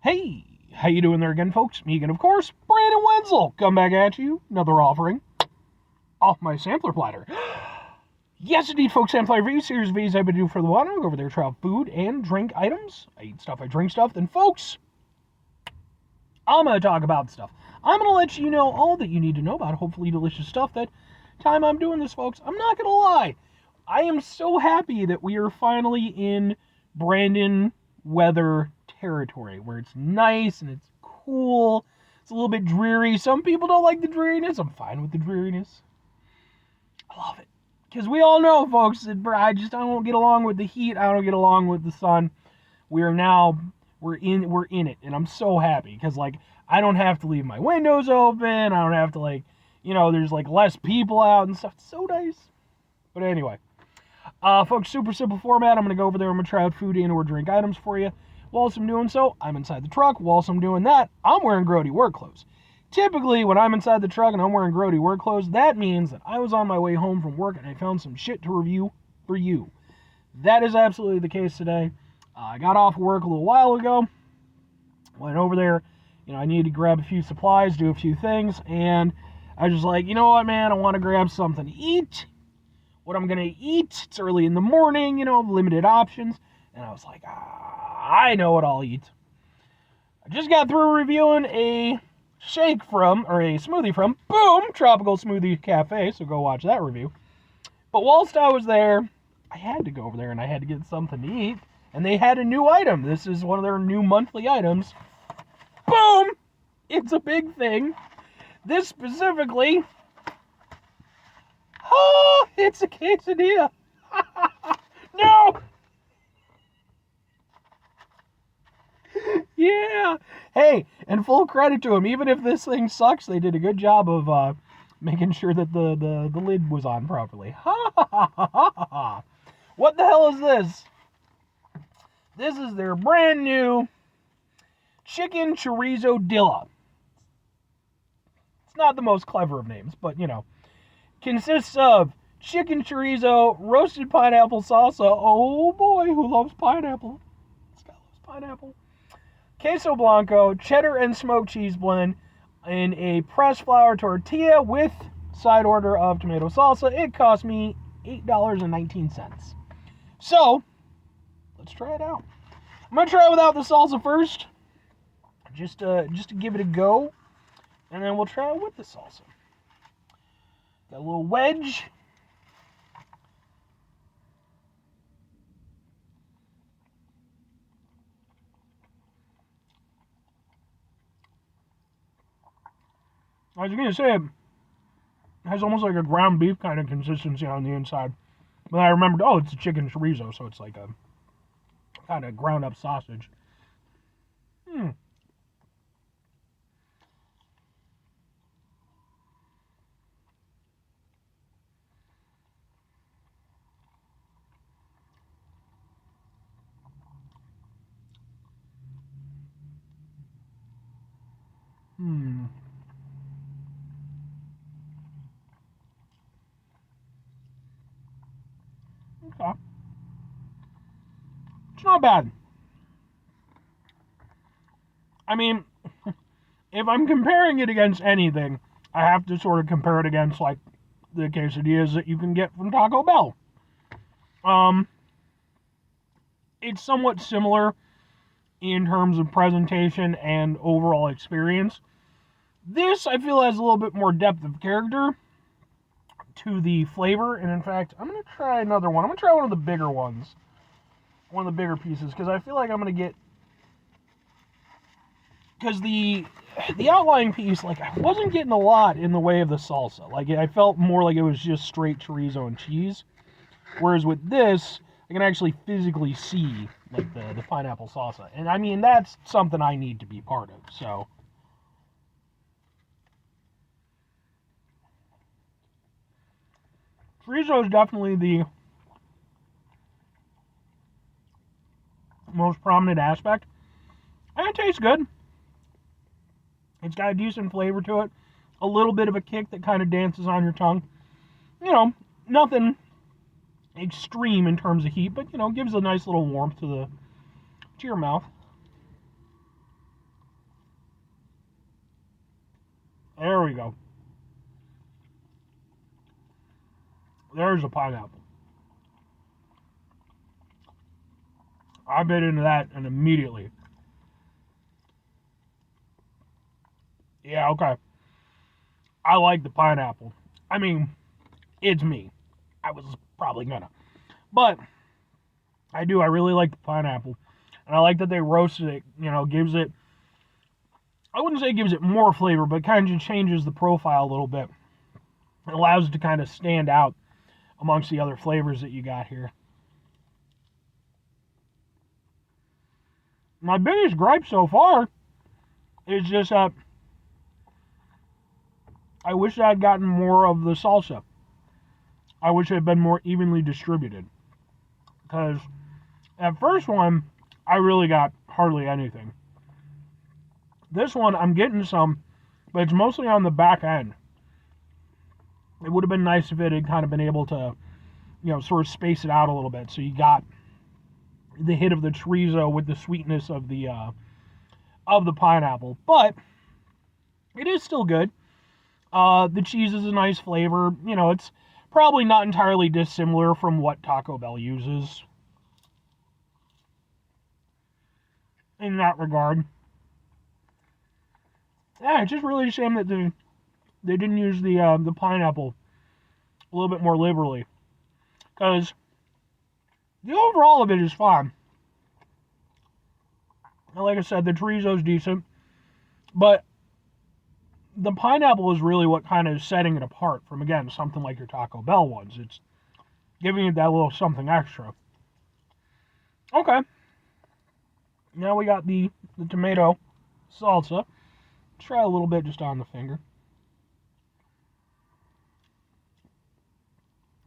Hey, how you doing there again, folks? Me again, of course, Brandon Wenzel. Come back at you, another offering off my sampler platter. Yes, indeed, folks, sampler review series of videos I've been doing for the while. I go over there, try out food and drink items. I eat stuff, I drink stuff. Then, folks, I'm going to talk about stuff. I'm going to let you know all that you need to know about hopefully delicious stuff. That time I'm doing this, folks, I'm not going to lie. I am so happy that we are finally in Brandon weather territory where it's nice and it's cool. It's a little bit dreary. Some people don't like the dreariness. I'm fine with the dreariness. I love it. Because we all know, folks, that I don't get along with the heat. I don't get along with the sun. We're in it, and I'm so happy because I don't have to leave my windows open. I don't have to there's less people out and stuff. It's so nice. But anyway, folks, super simple format. I'm gonna go over there. I'm gonna try out food and or drink items for you. Whilst I'm doing so, I'm inside the truck. Whilst I'm doing that, I'm wearing grody work clothes. Typically, when I'm inside the truck and I'm wearing grody work clothes, that means that I was on my way home from work and I found some shit to review for you. That is absolutely the case today. I got off work a little while ago, went over there, I needed to grab a few supplies, do a few things, and I was just like, you know what, man, I want to grab something to eat. What I'm going to eat, it's early in the morning, limited options, and I was like, I know what I'll eat. I just got through reviewing a smoothie from, boom, Tropical Smoothie Cafe, so go watch that review. But whilst I was there, I had to go over there and I had to get something to eat. And they had a new item. This is one of their new monthly items. Boom! It's a big thing. This specifically, it's a quesadilla. No! Yeah. Hey, and full credit to them. Even if this thing sucks, they did a good job of making sure that the lid was on properly. Ha ha ha ha ha. What the hell is this? This is their brand new chicken Chorizo'dilla. It's not the most clever of names, but consists of chicken chorizo, roasted pineapple salsa. Oh boy, who loves pineapple? This guy loves pineapple. Queso blanco, cheddar and smoked cheese blend in a pressed flour tortilla with side order of tomato salsa. It cost me $8.19. So, let's try it out. I'm going to try it without the salsa first, just to give it a go, and then we'll try it with the salsa. Got a little wedge. I was going to say, it has almost like a ground beef kind of consistency on the inside. But I remembered, it's a chicken chorizo, so it's like a kind of ground up sausage. Okay. It's not bad. I mean, if I'm comparing it against anything, I have to sort of compare it against the quesadillas that you can get from Taco Bell. It's somewhat similar in terms of presentation and overall experience. This, I feel, has a little bit more depth of character to the flavor, and in fact, I'm going to try another one. I'm going to try one of the bigger ones. One of the bigger pieces, because I feel like I'm going to get... Because the outlying piece, I wasn't getting a lot in the way of the salsa. I felt more like it was just straight chorizo and cheese. Whereas with this, I can actually physically see, the pineapple salsa. And, I mean, that's something I need to be part of, so... Chorizo is definitely the most prominent aspect. And it tastes good. It's got a decent flavor to it. A little bit of a kick that kind of dances on your tongue. Nothing extreme in terms of heat, but, gives a nice little warmth to your mouth. There we go. There's a pineapple. I bit into that and immediately. Yeah, okay. I like the pineapple. I mean, it's me. I was probably gonna. But I do. I really like the pineapple. And I like that they roasted it. You know, gives it, I wouldn't say gives it more flavor, but kind of changes the profile a little bit. It allows it to kind of stand out amongst the other flavors that you got here. My biggest gripe so far is just that I wish I had gotten more of the salsa. I wish it had been more evenly distributed. Because that first one, I really got hardly anything. This one, I'm getting some, but it's mostly on the back end. It would have been nice if it had kind of been able to, you know, sort of space it out a little bit. So you got the hit of the chorizo with the sweetness of the pineapple. But it is still good. The cheese is a nice flavor. You know, it's probably not entirely dissimilar from what Taco Bell uses in that regard. Yeah, it's just really a shame that they didn't use the pineapple a little bit more liberally, because the overall of it is fine. And like I said, the chorizo's decent, but the pineapple is really what kind of setting it apart from, again, something like your Taco Bell ones. It's giving it that little something extra. Okay. Now we got the tomato salsa. Try a little bit just on the finger.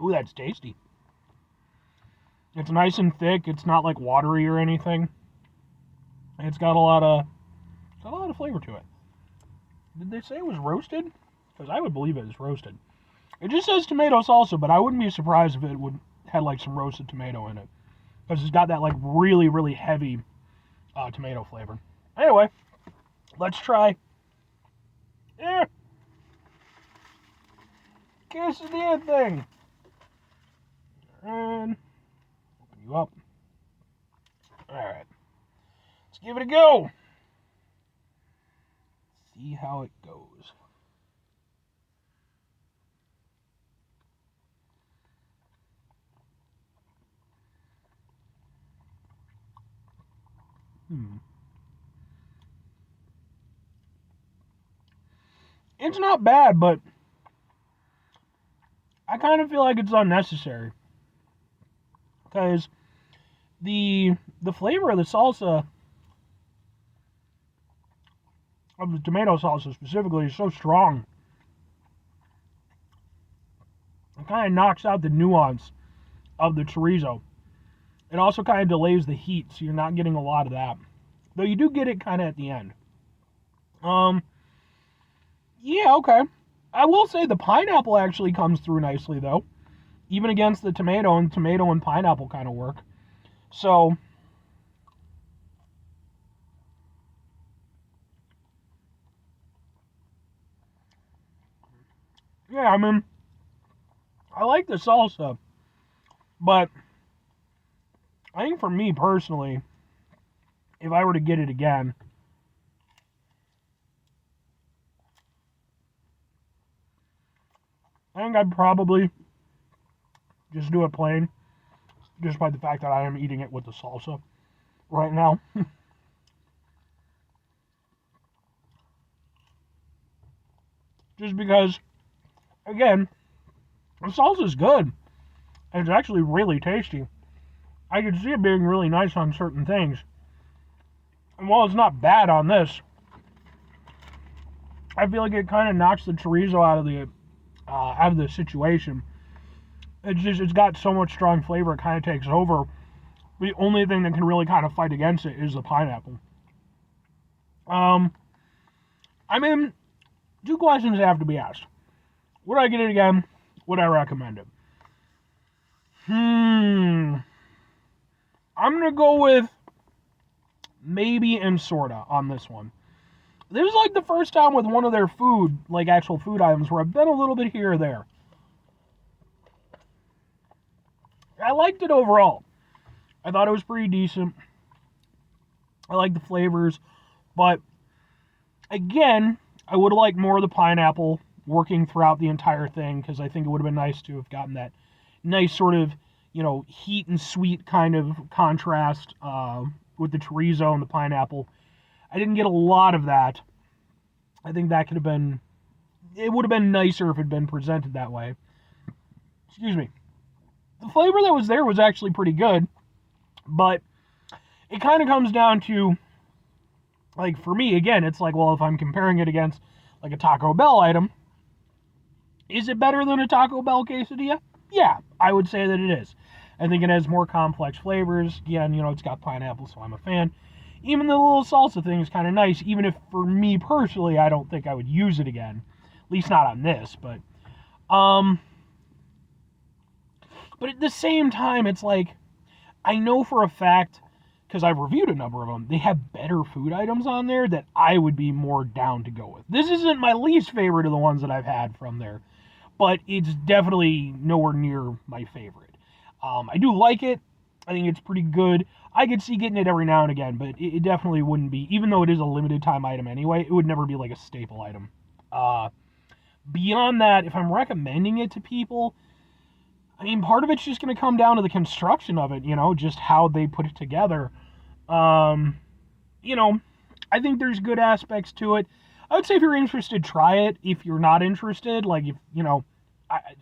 Ooh, that's tasty. It's nice and thick. It's not like watery or anything. It's got a lot of flavor to it. Did they say it was roasted? Because I would believe it is roasted. It just says tomato salsa, but I wouldn't be surprised if it would had like some roasted tomato in it, because it's got that like really, really heavy tomato flavor. Anyway, let's try. Quesadilla thing. And open you up. Alright. Let's give it a go. See how it goes. It's not bad, but I kind of feel like it's unnecessary, because the flavor of the salsa, of the tomato salsa specifically, is so strong. It kind of knocks out the nuance of the chorizo. It also kind of delays the heat, so you're not getting a lot of that. Though you do get it kind of at the end. Yeah, okay. I will say the pineapple actually comes through nicely, though. Even against the tomato, and tomato and pineapple kind of work. So, yeah, I mean, I like the salsa, but I think for me personally, if I were to get it again, I think I'd probably just do it plain, just by the fact that I am eating it with the salsa right now. Just because, again, the salsa is good, and it's actually really tasty. I can see it being really nice on certain things. And while it's not bad on this, I feel like it kind of knocks the chorizo out of the situation. It's got so much strong flavor, it kind of takes over. The only thing that can really kind of fight against it is the pineapple. I mean, two questions have to be asked. Would I get it again? Would I recommend it? I'm gonna go with maybe and sorta on this one. This is like the first time with one of their food, like actual food items, where I've been a little bit here or there. I liked it overall. I thought it was pretty decent. I like the flavors, but again, I would have liked more of the pineapple working throughout the entire thing, because I think it would have been nice to have gotten that nice sort of, heat and sweet kind of contrast with the chorizo and the pineapple. I didn't get a lot of that. I think that it would have been nicer if it had been presented that way. Excuse me. The flavor that was there was actually pretty good, but it kind of comes down to, like, for me, again, it's like, well, if I'm comparing it against, like, a Taco Bell item, is it better than a Taco Bell quesadilla? Yeah, I would say that it is. I think it has more complex flavors. Again, it's got pineapple, so I'm a fan. Even the little salsa thing is kind of nice, even if, for me personally, I don't think I would use it again. At least not on this, but at the same time, it's like, I know for a fact, because I've reviewed a number of them, they have better food items on there that I would be more down to go with. This isn't my least favorite of the ones that I've had from there, but it's definitely nowhere near my favorite. I do like it. I think it's pretty good. I could see getting it every now and again, but it definitely wouldn't be, even though it is a limited time item anyway, it would never be like a staple item. Beyond that, if I'm recommending it to people, I mean, part of it's just going to come down to the construction of it, just how they put it together. I think there's good aspects to it. I would say if you're interested, try it. If you're not interested, like,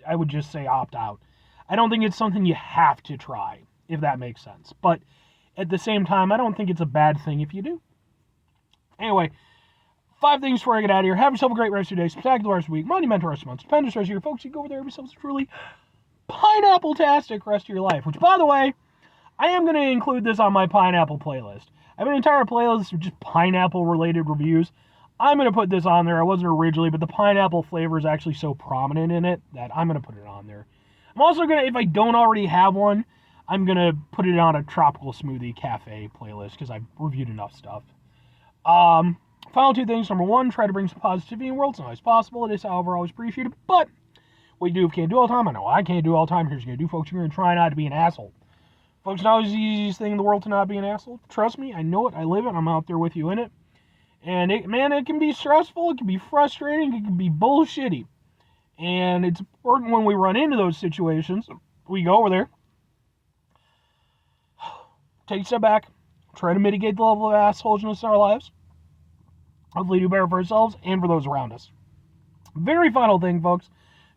I would just say opt out. I don't think it's something you have to try, if that makes sense. But at the same time, I don't think it's a bad thing if you do. Anyway, 5 things before I get out of here. Have yourself a great rest of your day, spectacular rest of the week, monumental rest of the month, stupendous rest of your folks. You go over there, have yourselves a truly pineapple-tastic rest of your life. Which, by the way, I am going to include this on my pineapple playlist. I have an entire playlist of just pineapple-related reviews. I'm going to put this on there. I wasn't originally, but the pineapple flavor is actually so prominent in it that I'm going to put it on there. I'm also going to, if I don't already have one, I'm going to put it on a Tropical Smoothie Cafe playlist, because I've reviewed enough stuff. Final 2 things. Number 1, try to bring some positivity in the world. It's not always possible. It is, however, always appreciated. But what you do if you can't do all the time, I know I can't do all the time. Here's what you're going to do, folks. You're going to try not to be an asshole. Folks, not always the easiest thing in the world to not be an asshole. Trust me, I know it. I live it. I'm out there with you in it. And, it can be stressful. It can be frustrating. It can be bullshitty. And it's important when we run into those situations, we go over there, take a step back, try to mitigate the level of assholeness in our lives, hopefully do better for ourselves and for those around us. Very final thing, folks,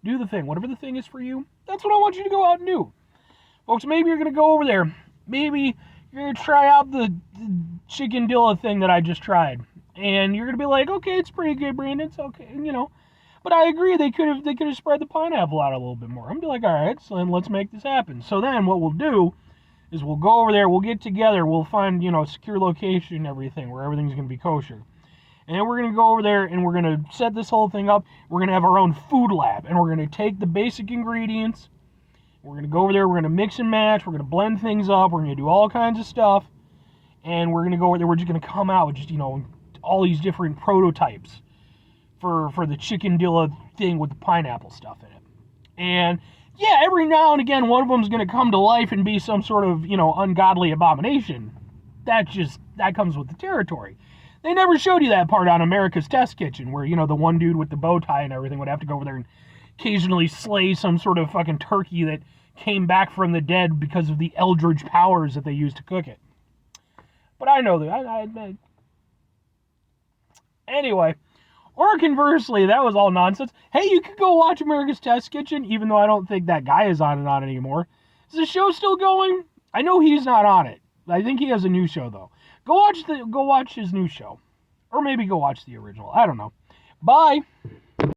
do the thing. Whatever the thing is for you, that's what I want you to go out and do. Folks, maybe you're going to go over there. Maybe you're going to try out the Chorizo'dilla thing that I just tried. And you're going to be like, okay, it's pretty good, Brandon. It's okay, But I agree, they could have spread the pineapple out a little bit more. I'm going to be like, all right, so then let's make this happen. So then what we'll do is we'll go over there, we'll get together, we'll find, a secure location and everything where everything's going to be kosher. And then we're going to go over there and we're going to set this whole thing up. We're going to have our own food lab, and we're going to take the basic ingredients. We're going to go over there, we're going to mix and match, we're going to blend things up, we're going to do all kinds of stuff. And we're going to go over there, we're just going to come out with just, all these different prototypes for the Chorizo'dilla thing with the pineapple stuff in it. And yeah, every now and again, one of them's going to come to life and be some sort of, ungodly abomination. That comes with the territory. They never showed you that part on America's Test Kitchen, where, the one dude with the bow tie and everything would have to go over there and occasionally slay some sort of fucking turkey that came back from the dead because of the eldritch powers that they used to cook it. But I know that. Anyway, or conversely, that was all nonsense. Hey, you could go watch America's Test Kitchen, even though I don't think that guy is on it anymore. Is the show still going? I know he's not on it. I think he has a new show, though. Go watch his new show. Or maybe go watch the original. I don't know. Bye.